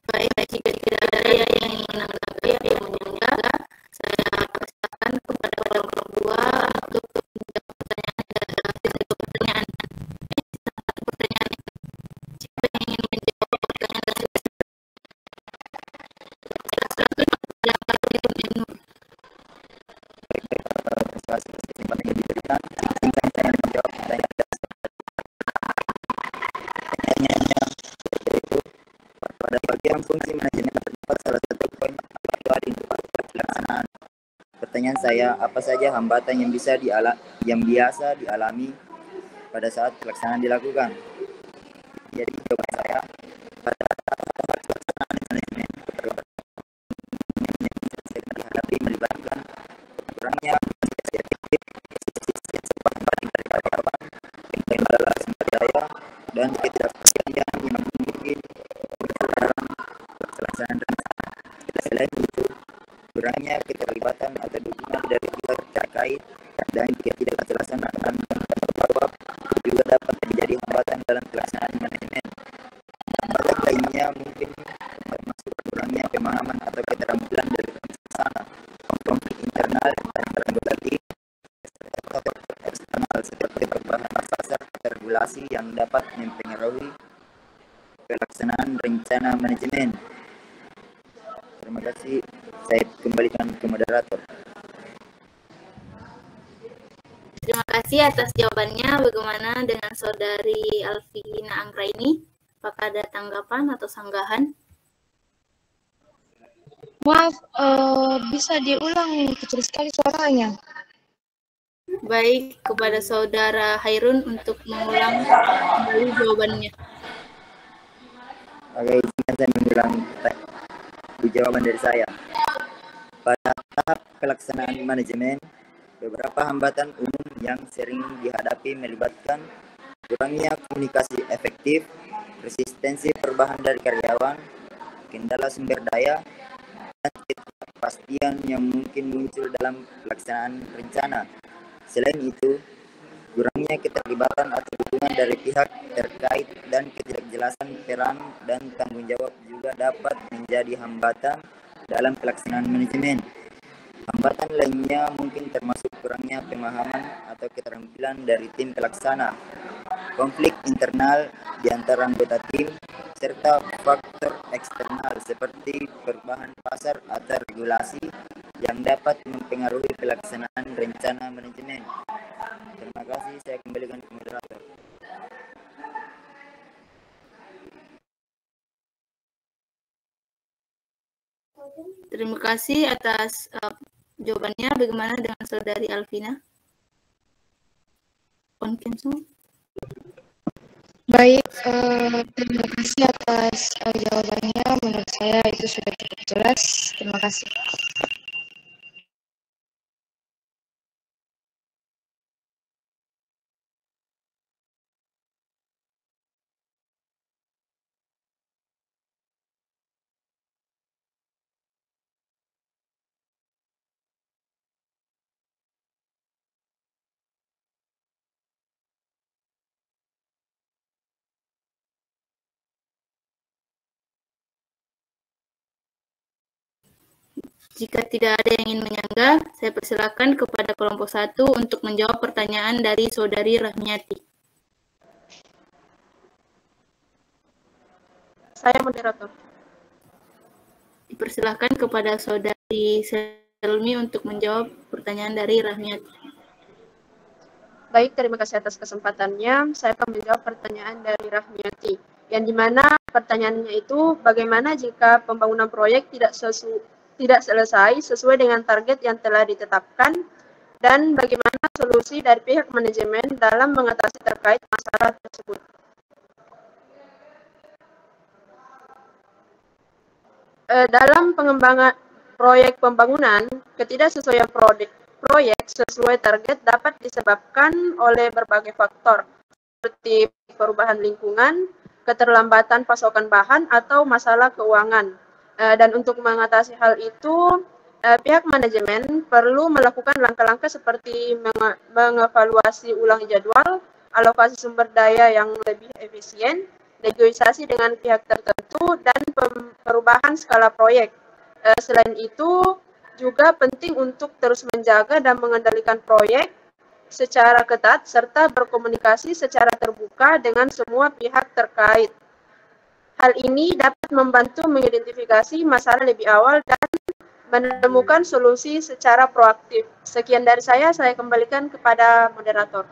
Baik, jika tidak ada yang ingin menanggapi atau menyanggah, saya persilakan kepada kelompok 2 untuk menjawab pertanyaan dari pertanyaan. Siapa yang ingin menjawab pertanyaan tersebut? Pada bagian fungsi manajemen terdapat salah satu poin aktual pelaksanaan. Pertanyaan saya, apa saja hambatan yang biasa dialami pada saat pelaksanaan dilakukan? Jadi jawaban saya, pada pelaksanaan manajemen dihadapi melibatkan kurangnya efektif, dari karyawan, kendala sumber daya, dan ketidakpastian yang mungkin dalam pelaksanaan rencana. Selain itu, kurangnya keterlibatan atau dukungan dari pihak terkait dan jika tidak terlaksanakan tanggung jawab juga dapat menjadi hambatan dalam pelaksanaan manajemen. Hambatan lainnya mungkin termasuk kurangnya pemahaman atau keterampilan dari pelaksana, konflik internal antara anggota tim, atau eksternal seperti perubahan pasar atau regulasi yang dapat mempengaruhi pelaksanaan rencana manajemen. Terima kasih. Saya kembalikan ke moderator. Terima kasih atas jawabannya. Bagaimana dengan Saudari Alvina Anggraini? Apakah ada tanggapan atau sanggahan? Maaf, bisa diulang, kecil sekali suaranya. Baik, kepada Saudara Hairun untuk mengulang kembali jawabannya. Oke, izinkan saya mengulang jawaban dari saya. Pada tahap pelaksanaan manajemen, beberapa hambatan umum yang sering dihadapi melibatkan kurangnya komunikasi efektif, resistensi perubahan dari karyawan, kendala sumber daya, dan ketidakpastian yang mungkin muncul dalam pelaksanaan rencana. Selain itu, kurangnya keterlibatan atau dukungan dari pihak terkait dan ketidakjelasan peran dan tanggung jawab juga dapat menjadi hambatan dalam pelaksanaan manajemen. Hambatan lainnya mungkin termasuk kurangnya pemahaman atau keterampilan dari tim pelaksana, konflik internal di antara anggota tim, serta faktor eksternal seperti perubahan pasar atau regulasi yang dapat mempengaruhi pelaksanaan rencana manajemen. Terima kasih, saya kembalikan ke moderator. Terima kasih atas jawabannya. Bagaimana dengan Saudari Alvina? Baik, terima kasih atas jawabannya. Menurut saya itu sudah cukup jelas. Terima kasih. Jika tidak ada yang ingin menyangga, saya persilakan kepada kelompok 1 untuk menjawab pertanyaan dari Saudari Rahmiati. Saya moderator. Dipersilakan kepada Saudari Selmi untuk menjawab pertanyaan dari Rahmiati. Baik, terima kasih atas kesempatannya. Saya akan menjawab pertanyaan dari Rahmiati, yang dimana pertanyaannya itu bagaimana jika pembangunan proyek tidak selesai sesuai dengan target yang telah ditetapkan, dan bagaimana solusi dari pihak manajemen dalam mengatasi terkait masalah tersebut. Dalam pengembangan proyek pembangunan, ketidaksesuaian proyek sesuai target dapat disebabkan oleh berbagai faktor, seperti perubahan lingkungan, keterlambatan pasokan bahan, atau masalah keuangan. Dan untuk mengatasi hal itu, pihak manajemen perlu melakukan langkah-langkah seperti mengevaluasi ulang jadwal, alokasi sumber daya yang lebih efisien, negosiasi dengan pihak tertentu, dan perubahan skala proyek. Selain itu, juga penting untuk terus menjaga dan mengendalikan proyek secara ketat, serta berkomunikasi secara terbuka dengan semua pihak terkait. Hal ini dapat membantu mengidentifikasi masalah lebih awal dan menemukan solusi secara proaktif. Sekian dari saya kembalikan kepada moderator.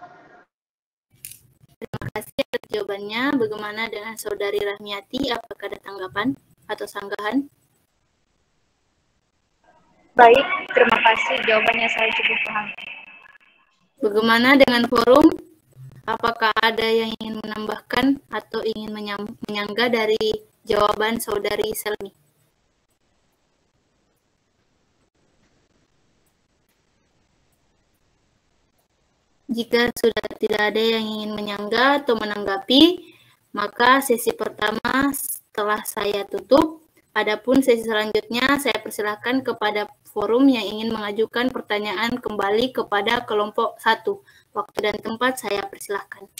Terima kasih atas jawabannya. Bagaimana dengan Saudari Rahmiati? Apakah ada tanggapan atau sanggahan? Baik, terima kasih. Jawabannya saya cukup paham. Bagaimana dengan forum? Apakah ada yang ingin menambahkan atau ingin menyangga dari jawaban Saudari Selmi? Jika sudah tidak ada yang ingin menyangga atau menanggapi, maka sesi pertama telah saya tutup. Adapun sesi selanjutnya, saya persilakan kepada forum yang ingin mengajukan pertanyaan kembali kepada kelompok 1. Waktu dan tempat saya persilakan.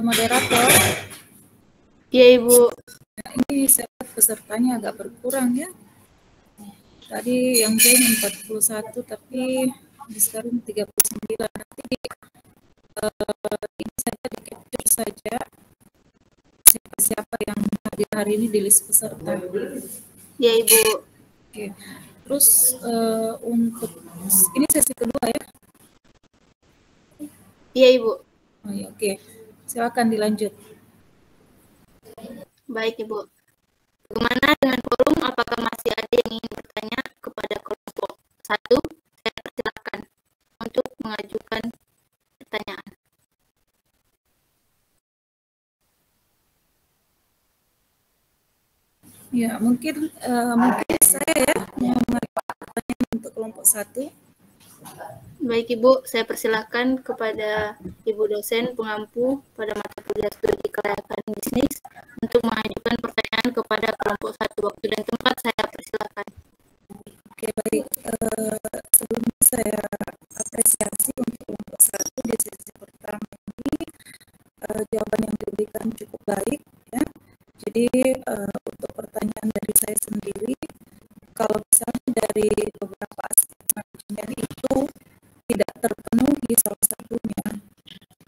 Moderator, Iya, Ibu. Nah, ini saya pesertanya agak berkurang ya. Tadi yang join 41 tapi sekarang 39. Nanti ini saja di capture saja siapa-siapa yang hadir hari ini di list peserta. Ya, Ibu. Oke. Terus untuk ini sesi kedua ya? Iya, Ibu. Oh ya, oke. Silakan dilanjut. Baik, Ibu. Bagaimana dengan forum? Apakah masih ada yang ingin bertanya kepada kelompok 1? Saya persilakan untuk mengajukan pertanyaan. Ya, mungkin saya ya mau mengajukan pertanyaan untuk kelompok 1. Baik, Ibu, saya persilakan kepada Ibu dosen pengampu pada mata kuliah studi kelayakan bisnis untuk mengajukan pertanyaan kepada kelompok 1. Waktu dan tempat saya persilakan. Oke, baik. Sebelumnya saya apresiasi untuk kelompok 1 di sesi pertama ini. Jawaban yang diberikan cukup baik ya. Jadi untuk pertanyaan dari saya sendiri, kalau misalnya dari beberapa aspek manajemen itu tidak terpenuhi salah satunya,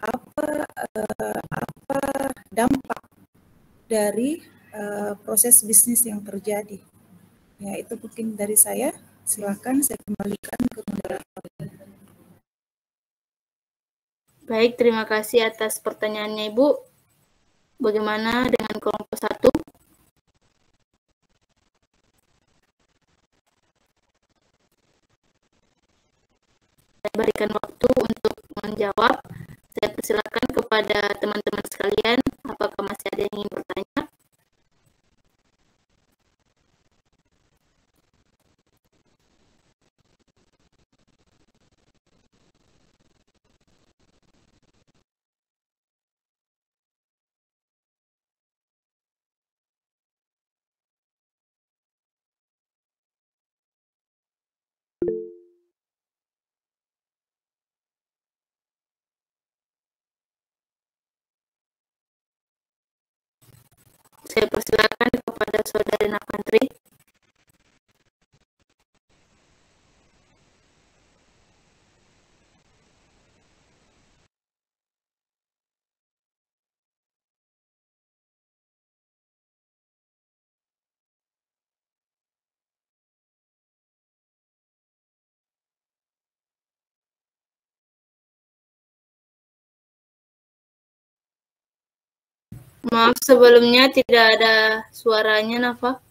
apa dampak dari proses bisnis yang terjadi? Ya, itu mungkin dari saya. Silakan saya kembalikan ke moderator. Baik, terima kasih atas pertanyaannya, Ibu. Bagaimana dengan kelompok 1? Saya berikan waktu untuk menjawab. Saya persilakan kepada teman-teman sekalian, apakah masih ada yang ingin bertanya? Saya persilakan kepada Saudari Nafantri. Maaf, sebelumnya tidak ada suaranya, Nafa.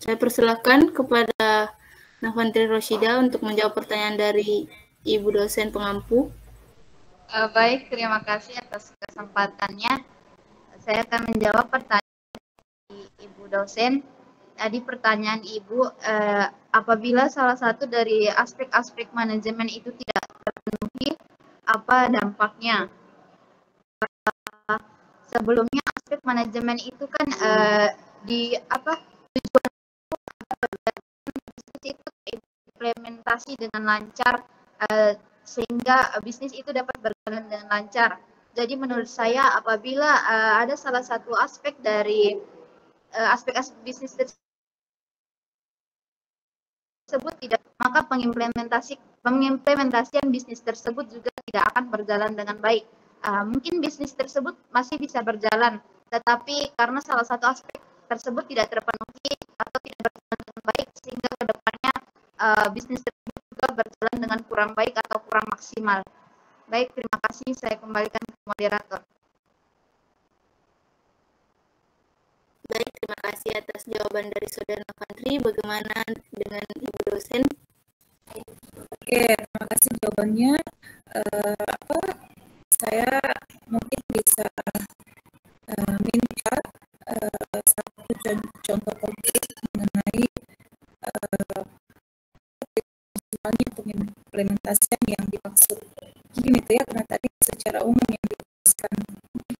Saya persilakan kepada Nafantri Roshida untuk menjawab pertanyaan dari Ibu dosen pengampu. Baik, terima kasih atas kesempatannya. Saya akan menjawab pertanyaan dari Ibu dosen. Tadi pertanyaan Ibu, apabila salah satu dari aspek-aspek manajemen itu tidak terpenuhi, apa dampaknya? Sebelumnya aspek manajemen itu kan tujuan bisnis itu implementasi dengan lancar sehingga bisnis itu dapat berjalan dengan lancar. Jadi menurut saya apabila ada salah satu aspek dari aspek-aspek bisnis tersebut tidak, maka pengimplementasian bisnis tersebut juga tidak akan berjalan dengan baik. Mungkin bisnis tersebut masih bisa berjalan, tetapi karena salah satu aspek tersebut tidak terpenuhi atau tidak berjalan dengan baik, sehingga kedepannya bisnis tersebut juga berjalan dengan kurang baik atau kurang maksimal. Baik, terima kasih. Saya kembalikan ke moderator. Baik, terima kasih atas jawaban dari Saudara Nofantri. Bagaimana dengan Ibu dosen? Oke, terima kasih jawabannya. Saya mungkin bisa minta satu contoh konkret mengenai misalnya pengimplementasian yang dimaksud. Mungkin itu ya, karena tadi secara umum yang dijelaskan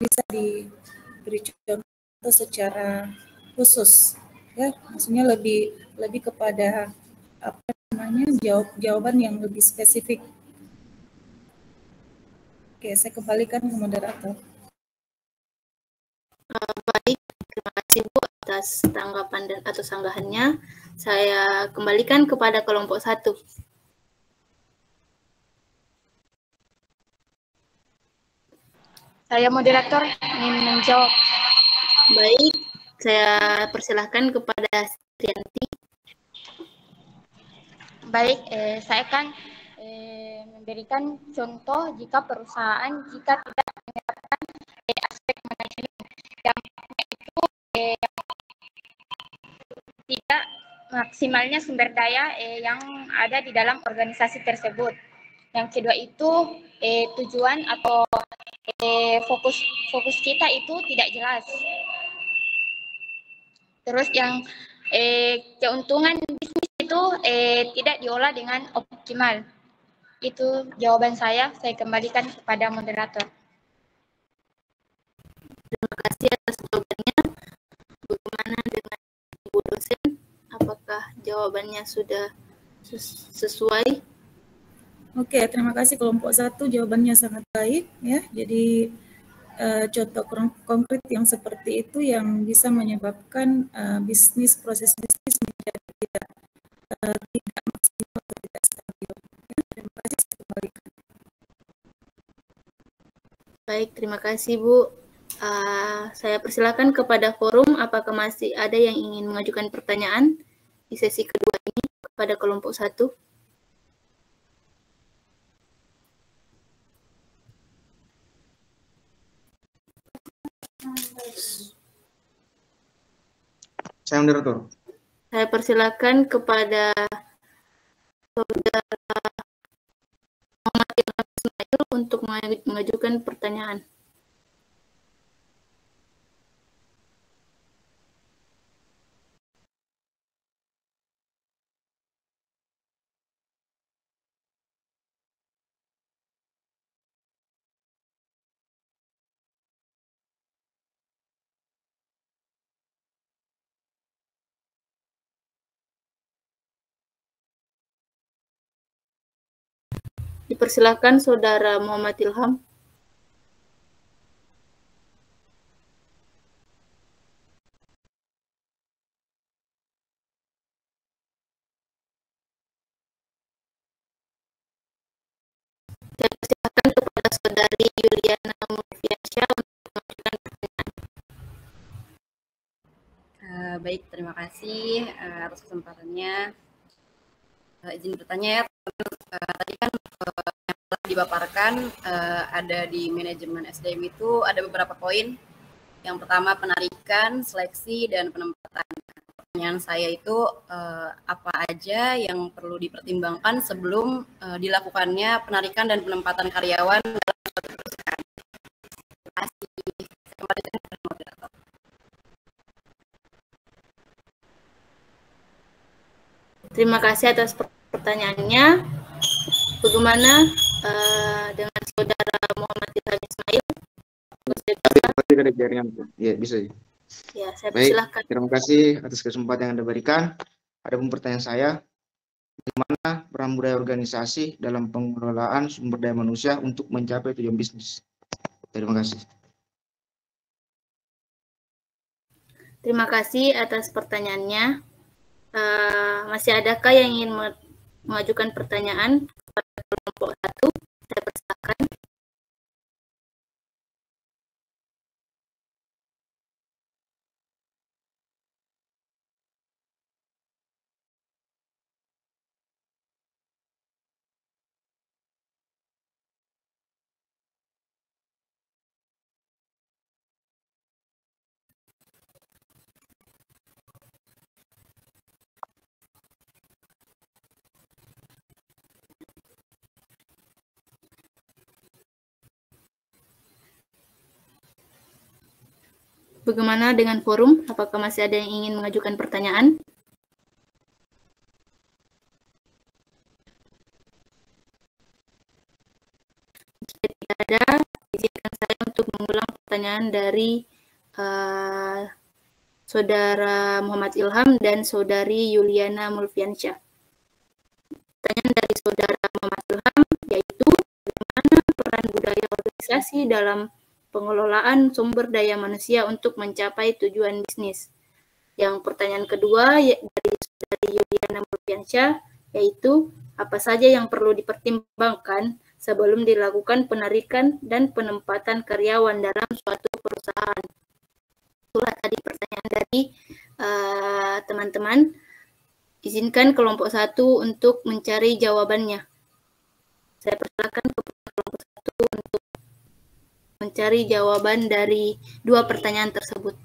bisa diberi contoh secara khusus, ya, maksudnya lebih kepada apa namanya jawaban yang lebih spesifik. Oke, saya kembalikan ke moderator. Baik, terima kasih Bu atas tanggapan dan atau sanggahannya. Saya kembalikan kepada kelompok 1. Saya moderator ingin menjawab. Baik, saya persilahkan kepada Trianti. Baik, saya akan memberikan contoh jika perusahaan tidak menerapkan aspek manajemen yang itu tidak maksimalnya sumber daya yang ada di dalam organisasi tersebut. Yang kedua itu tujuan atau fokus kita itu tidak jelas. Terus yang keuntungan bisnis itu tidak diolah dengan optimal. Itu jawaban saya kembalikan kepada moderator. Terima kasih atas jawabannya. Bagaimana dengan Ibu dosen? Apakah jawabannya sudah sesuai? Oke, terima kasih kelompok 1, jawabannya sangat baik ya. Jadi contoh konkret yang seperti itu yang bisa menyebabkan proses bisnis menjadi tidak maksimal atau tidak stabil. Ya, terima kasih, saya kembalikan. Baik, terima kasih Bu. Saya persilakan kepada forum, apakah masih ada yang ingin mengajukan pertanyaan di sesi kedua ini kepada kelompok 1? Saya moderator. Saya persilakan kepada Saudara Muhammad Ilham Ismail untuk mengajukan pertanyaan. Dipersilakan Saudara Muhammad Ilham. Saya persilakan kepada Saudari Yuliana Mulfiansyah untuk mengajukan pertanyaan. Baik, terima kasih atas kesempatannya. Izin bertanya ya, tadi kan yang telah dipaparkan ada di manajemen SDM itu ada beberapa poin. Yang pertama penarikan, seleksi, dan penempatan. Pertanyaan saya itu apa aja yang perlu dipertimbangkan sebelum dilakukannya penarikan dan penempatan karyawan dalam suatu perusahaan. Terima kasih. Terima kasih atas pertanyaannya. Bagaimana dengan Saudara Muhammad Ilham Ismail? Ya, bisa. Ya, saya Baik, persilahkan. terima kasih atas kesempatan yang Anda berikan. Ada pertanyaan saya, bagaimana peran budaya organisasi dalam pengelolaan sumber daya manusia untuk mencapai tujuan bisnis? Terima kasih. Terima kasih atas pertanyaannya. Masih adakah yang ingin mengajukan pertanyaan kepada kelompok 1? Saya persilakan. Bagaimana dengan forum? Apakah masih ada yang ingin mengajukan pertanyaan? Jika tidak ada, izinkan saya untuk mengulang pertanyaan dari Saudara Muhammad Ilham dan Saudari Yuliana Mulfiansyah. Pertanyaan dari Saudara Muhammad Ilham yaitu bagaimana peran budaya organisasi dalam pengelolaan sumber daya manusia untuk mencapai tujuan bisnis. Yang pertanyaan kedua dari Saudari Yuliana Mulfiansyah yaitu apa saja yang perlu dipertimbangkan sebelum dilakukan penarikan dan penempatan karyawan dalam suatu perusahaan. Itulah tadi pertanyaan dari teman-teman. Izinkan kelompok 1 untuk mencari jawabannya. Saya persilakan kepada kelompok 1 untuk mencari jawaban dari dua pertanyaan tersebut.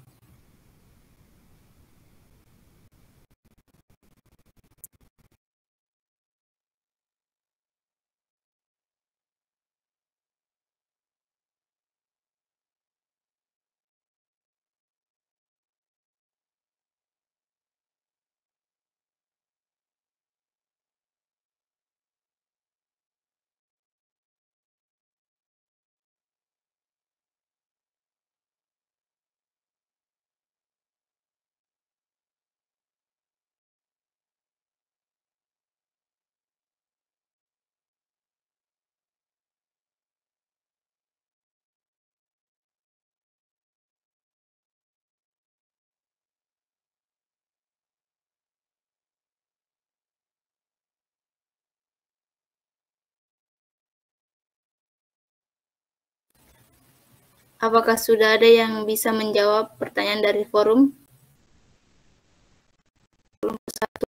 Apakah sudah ada yang bisa menjawab pertanyaan dari forum? Kelompok 1.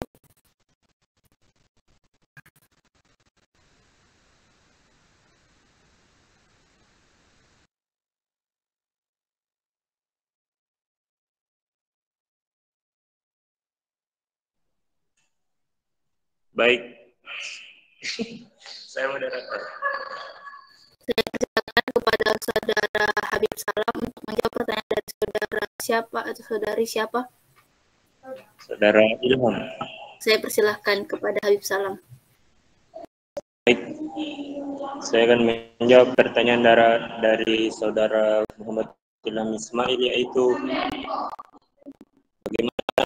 Baik. Saya moderator. Saya persilakan kepada Saudara Habib Salam untuk menjawab pertanyaan dari saudara siapa atau saudari siapa? Saudara Ilham. Saya persilahkan kepada Habib Salam. Baik. Saya akan menjawab pertanyaan dari Saudara Muhammad Ilham Ismail, yaitu bagaimana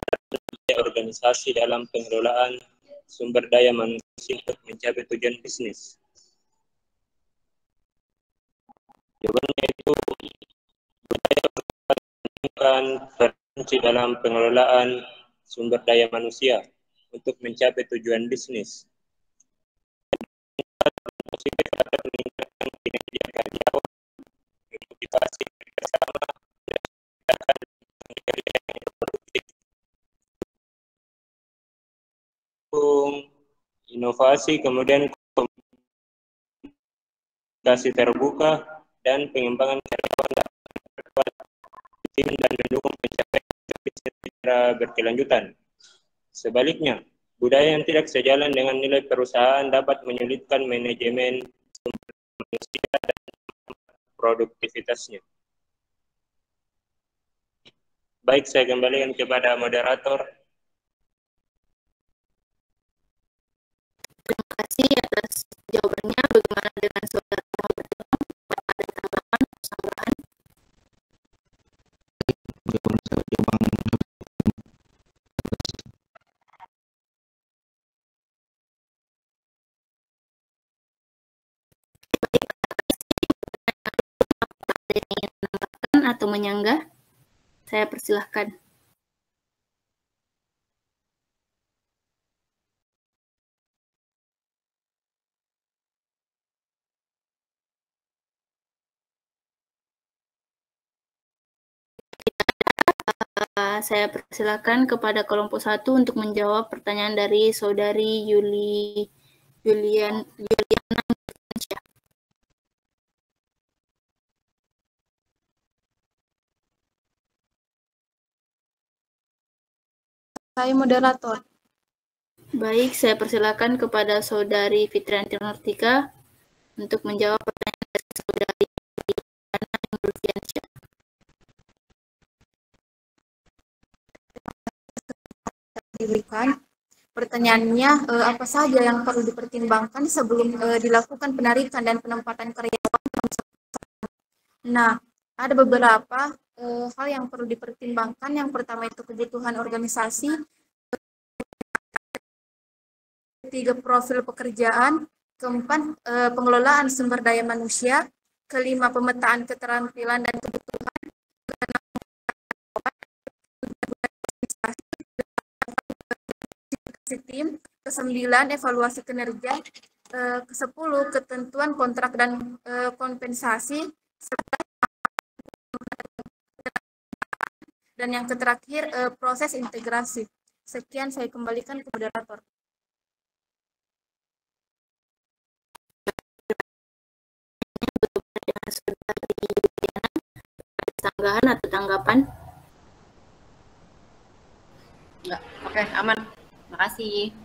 organisasi dalam pengelolaan sumber daya manusia untuk mencapai tujuan bisnis. Jawabannya itu budaya menemukan terkunci dalam pengelolaan sumber daya manusia untuk mencapai tujuan bisnis. Meningkatkan kinerja karyawan, memotivasi kerjasama, dan menciptakan kerja yang produktif. Inovasi, kemudian komunikasi terbuka, dan pengembangan karyawan dapat memperkuat tim dan mendukung pencapaian bisnis secara berkelanjutan. Sebaliknya, budaya yang tidak sejalan dengan nilai perusahaan dapat menyulitkan manajemen sumber manusia dan produktivitasnya. Baik, saya kembalikan kepada moderator. Terima kasih atas jawabannya. Bagaimana dengan saudara Muhammad Ilham? Ada tambahan, tambahan? Ada yang ingin menambahkan atau menyanggah? Saya persilahkan. Saya persilakan kepada kelompok 1 untuk menjawab pertanyaan dari Saudari Yuliana Mulfiansyah. Saya moderator. Baik, saya persilakan kepada Saudari Fitrianti Nortika untuk menjawab pertanyaan dari Saudari Yuliana Mulfiansyah. diberikan. Pertanyaannya, apa saja yang perlu dipertimbangkan sebelum dilakukan penarikan dan penempatan karyawan? Nah, ada beberapa hal yang perlu dipertimbangkan. Yang pertama itu kebutuhan organisasi, ketiga profil pekerjaan, keempat pengelolaan sumber daya manusia, kelima pemetaan keterampilan dan kebutuhan, tim, ke-9 evaluasi kinerja, ke-10 ketentuan kontrak dan kompensasi, dan yang terakhir proses integrasi. Sekian, saya kembalikan ke moderator. Tanggapan atau tanggapan? Enggak. Oke, aman. Makasih.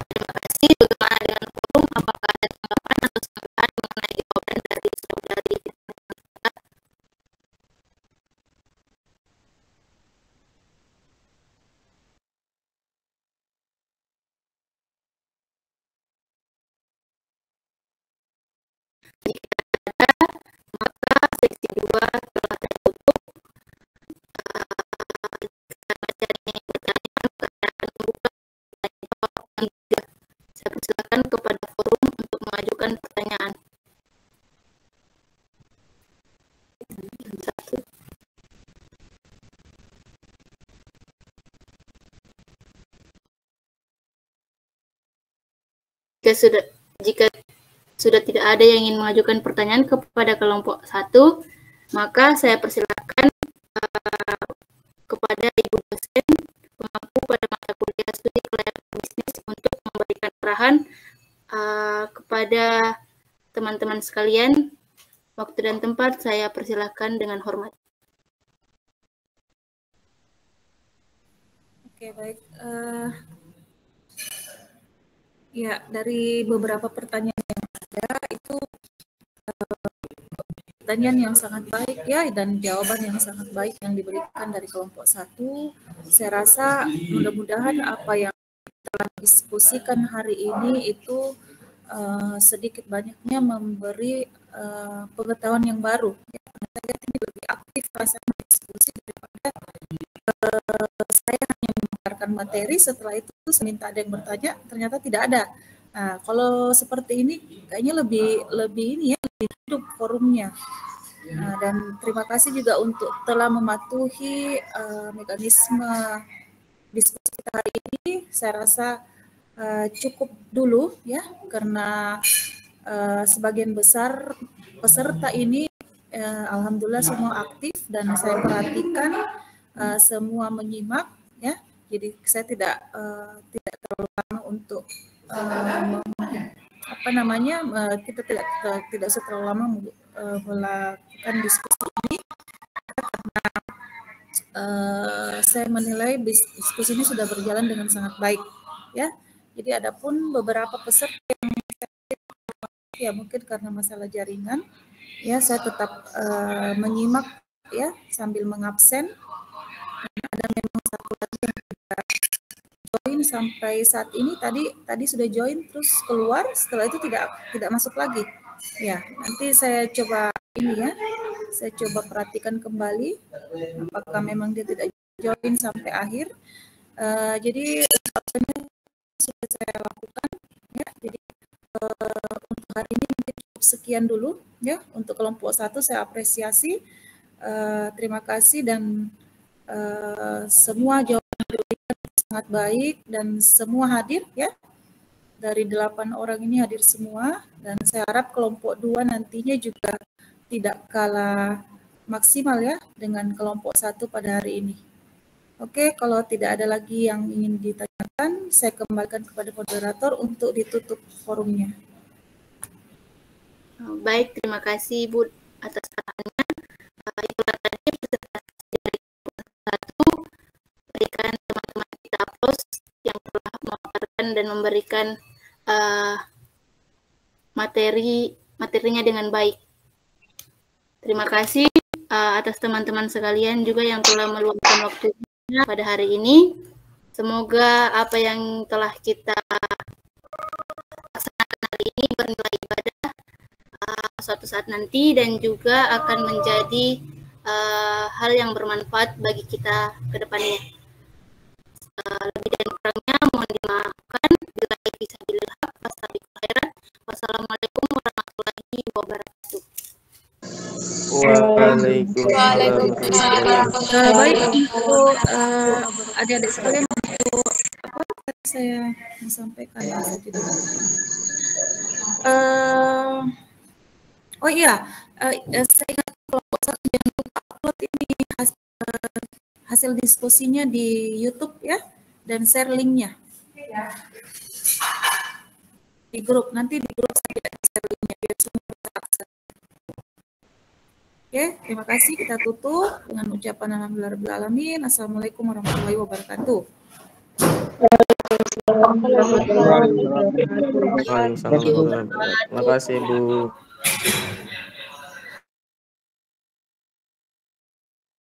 Terima kasih. Bagaimana dengan forum? Apakah ada tanggapan atau sanggahan mengenai jawaban dari saudari? Jika ada, maka seksi 2 telah tertutup. Saya persilakan kepada forum untuk mengajukan pertanyaan. Jika sudah tidak ada yang ingin mengajukan pertanyaan kepada kelompok 1, maka saya persilakan kepada Ibu dosen pemangku pada mata kuliah studi pelayanan bisnis untuk memberikan arahan kepada teman-teman sekalian. Waktu dan tempat saya persilakan dengan hormat. Oke, baik. Ya, dari beberapa pertanyaan yang ada itu pertanyaan yang sangat baik ya, dan jawaban yang sangat baik yang diberikan dari kelompok 1. Saya rasa mudah-mudahan apa yang telah diskusikan hari ini itu sedikit banyaknya memberi pengetahuan yang baru. Ya, saya lihat ini lebih aktif rasanya diskusi daripada saya hanya memaparkan materi, setelah itu saya minta ada yang bertanya, ternyata tidak ada. Nah, kalau seperti ini kayaknya lebih ini ya, lebih hidup forumnya. Nah, dan terima kasih juga untuk telah mematuhi mekanisme diskusi kita hari ini. Saya rasa cukup dulu ya, karena sebagian besar peserta ini alhamdulillah semua aktif dan saya perhatikan semua menyimak ya. Jadi saya tidak terlalu lama untuk kita tidak terlalu lama melakukan diskusi ini karena saya menilai diskusi ini sudah berjalan dengan sangat baik ya. Jadi adapun beberapa peserta yang ya mungkin karena masalah jaringan ya, saya tetap menyimak ya sambil mengabsen. Ada memang satu lagi yang tidak join sampai saat ini, tadi sudah join terus keluar, setelah itu tidak masuk lagi ya. Nanti saya coba ini ya, saya coba perhatikan kembali apakah memang dia tidak join sampai akhir. Jadi sudah saya lakukan ya. Jadi untuk hari ini mungkin cukup sekian dulu ya. Untuk kelompok 1 saya apresiasi, terima kasih, dan semua jawaban diberikan sangat baik dan semua hadir ya. Dari 8 orang ini hadir semua, dan saya harap kelompok 2 nantinya juga tidak kalah maksimal ya dengan kelompok 1 pada hari ini. Oke, kalau tidak ada lagi yang ingin ditanyakan, saya kembalikan kepada moderator untuk ditutup forumnya. Baik, terima kasih Ibu atas arahannya. Itulah tadi presentasi dari satu, berikan teman-teman kita aplaus yang telah memaparkan dan memberikan materinya dengan baik. Terima kasih. atas teman-teman sekalian juga yang telah meluangkan waktunya pada hari ini. Semoga apa yang telah kita laksanakan hari ini bernilai ibadah suatu saat nanti dan juga akan menjadi hal yang bermanfaat bagi kita ke depannya. Lebih dan kurangnya mohon dimaafkan. Bila bisa dilihat, wassalamualaikum warahmatullahi wabarakatuh. Waalaikumsalam. Baik, untuk adik-adik sekalian, untuk apa saya sampaikan oh iya, saya ingat kelompok satu jangan lupa upload ini hasil diskusinya di YouTube ya, dan share linknya di grup. Nanti di grup saya share linknya biar semua bisa akses. Oke, terima kasih. Kita tutup dengan ucapan alhamdulillahirabbil alamin. Assalamualaikum warahmatullahi wabarakatuh. Terima kasih, Bu.